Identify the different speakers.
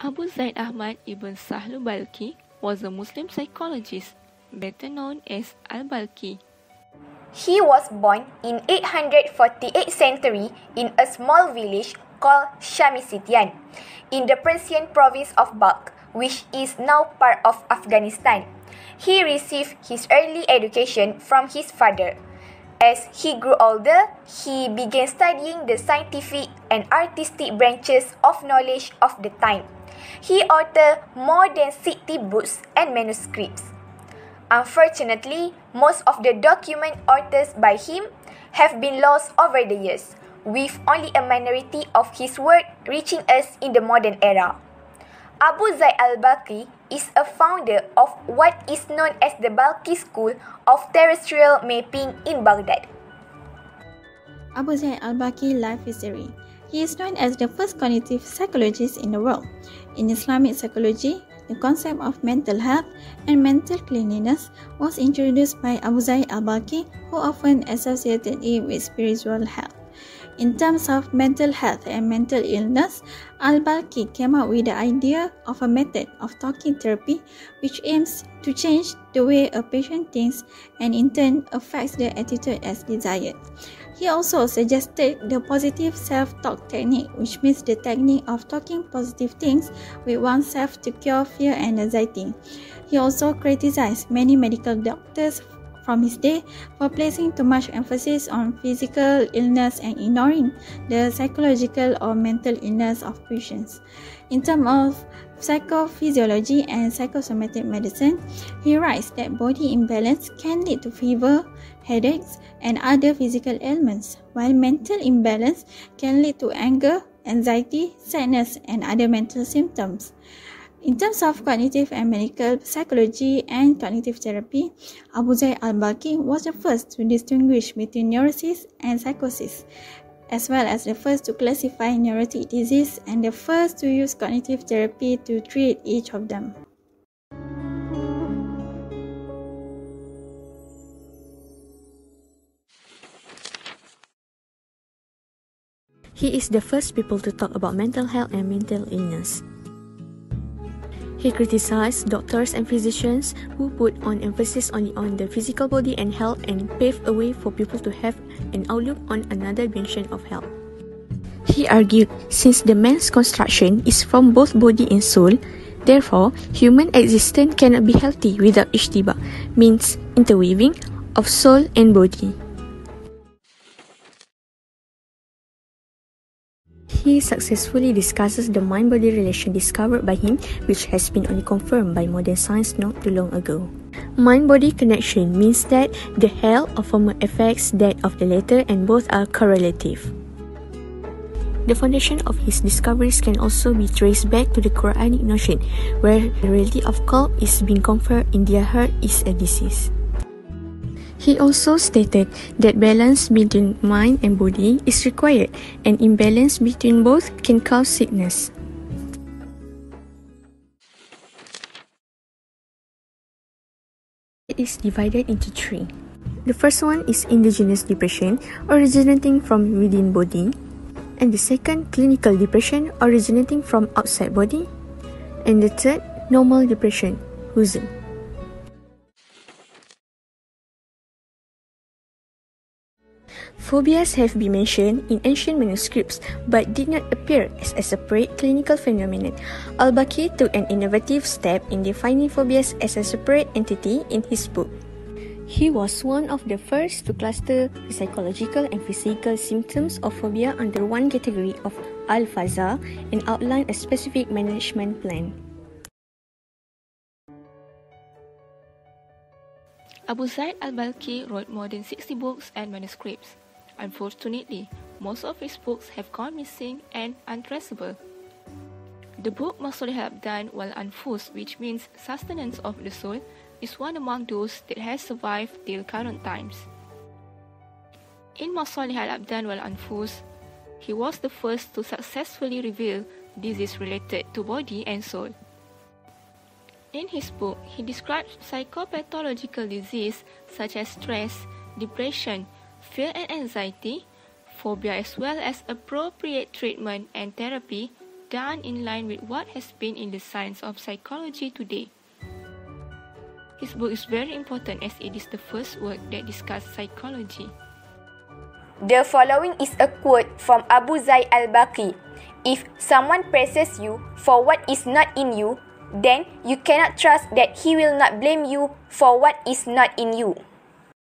Speaker 1: Abu Zayd Ahmad ibn Sahl al-Balkhi was a Muslim psychologist, better known as Al-Balkhi.
Speaker 2: He was born in 848 century in a small village called Shamisitian in the Persian province of Balkh, which is now part of Afghanistan. He received his early education from his father. As he grew older, he began studying the scientific and artistic branches of knowledge of the time. He authored more than 60 books and manuscripts. Unfortunately, most of the documents authored by him have been lost over the years, with only a minority of his work reaching us in the modern era. Abu Zayd Al-Balkhi is a founder of what is known as the Balkhi School of Terrestrial Mapping in Baghdad.
Speaker 3: Abu Zayd Al-Balkhi life history. He is known as the first cognitive psychologist in the world. In Islamic psychology, the concept of mental health and mental cleanliness was introduced by Abu Zayd Al-Balkhi, who often associated it with spiritual health. In terms of mental health and mental illness, Al-Balkhi came up with the idea of a method of talking therapy which aims to change the way a patient thinks and in turn affects their attitude as desired. He also suggested the positive self-talk technique, which means the technique of talking positive things with oneself to cure fear and anxiety. He also criticized many medical doctors from his day for placing too much emphasis on physical illness and ignoring the psychological or mental illness of patients. In terms of psychophysiology and psychosomatic medicine, he writes that body imbalance can lead to fever, headaches, and other physical ailments, while mental imbalance can lead to anger, anxiety, sadness, and other mental symptoms. In terms of cognitive and medical psychology and cognitive therapy, Abu Zayd Al-Balkhi was the first to distinguish between neurosis and psychosis, as well as the first to classify neurotic disease and the first to use cognitive therapy to treat each of them.
Speaker 4: He is the first people to talk about mental health and mental illness. He criticized doctors and physicians who put on emphasis only on the physical body and health and paved a way for people to have an outlook on another dimension of health. He argued since the man's construction is from both body and soul, therefore human existence cannot be healthy without ijtiba, means interweaving of soul and body. He successfully discusses the mind-body relation discovered by him, which has been only confirmed by modern science not too long ago. Mind-body connection means that the health of former affects that of the latter and both are correlative. The foundation of his discoveries can also be traced back to the Quranic notion, where the reality of qalb is being conferred in their heart is a disease. He also stated that balance between mind and body is required, and imbalance between both can cause sickness. It is divided into three. The first one is endogenous depression, originating from within body, and the second, clinical depression, originating from outside body, and the third, normal depression, huzn. Phobias have been mentioned in ancient manuscripts but did not appear as a separate clinical phenomenon. Al-Balkhi took an innovative step in defining phobias as a separate entity in his book. He was one of the first to cluster the psychological and physical symptoms of phobia under one category of al-faza and outline a specific management plan.
Speaker 1: Abu Zayd Al-Balkhi wrote more than 60 books and manuscripts. Unfortunately, most of his books have gone missing and untraceable. The book Masolih Al-Abdan wal Anfus, which means sustenance of the soul, is one among those that has survived till current times. In Masolih Al-Abdan wal Anfus, he was the first to successfully reveal disease related to body and soul. In his book, he describes psychopathological disease such as stress, depression, fear and anxiety, phobia, as well as appropriate treatment and therapy done in line with what has been in the science of psychology today. His book is very important as it is the first work that discusses psychology.
Speaker 2: The following is a quote from Abu Zayd Al-Balkhi. If someone praises you for what is not in you, then you cannot trust that he will not blame you for what is not in you.